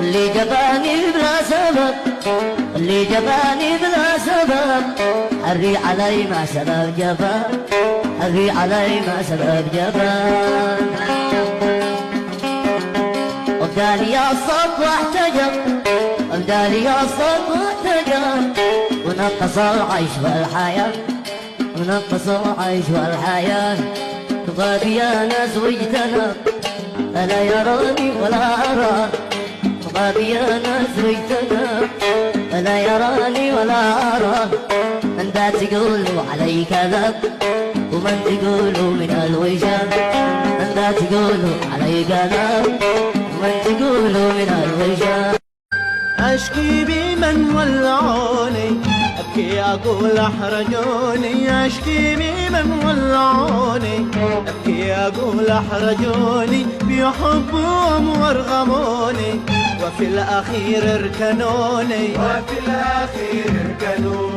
اللي جفاني بلا سبب، اللي جفاني بلا سبب، حري علي ما سبب جفا، حري علي ما سبب جفا. وبدالي الصف واحتجب، وبدالي الصف واحتجب، ونقص العيش والحياة، ونقص العيش والحياة. غادي يا ناس واجتنب، ألا يراني ولا أرى. غادي يا ناس واجتنب، ألا يراني ولا أرى. من ذا تقولوا علي كذب، ومن تقولوا من الوجاب. من ذا تقولوا علي كذب، ومن تقولوا من الوجاب. أشكي بمن ولعوني، أبكي أقول أحرجوني. أشكي بمن ولعوني، أبكي أقول أحرجوني. بحبهم وارغموني، وفي الأخير اركنوني، وفي الأخير اركنوني.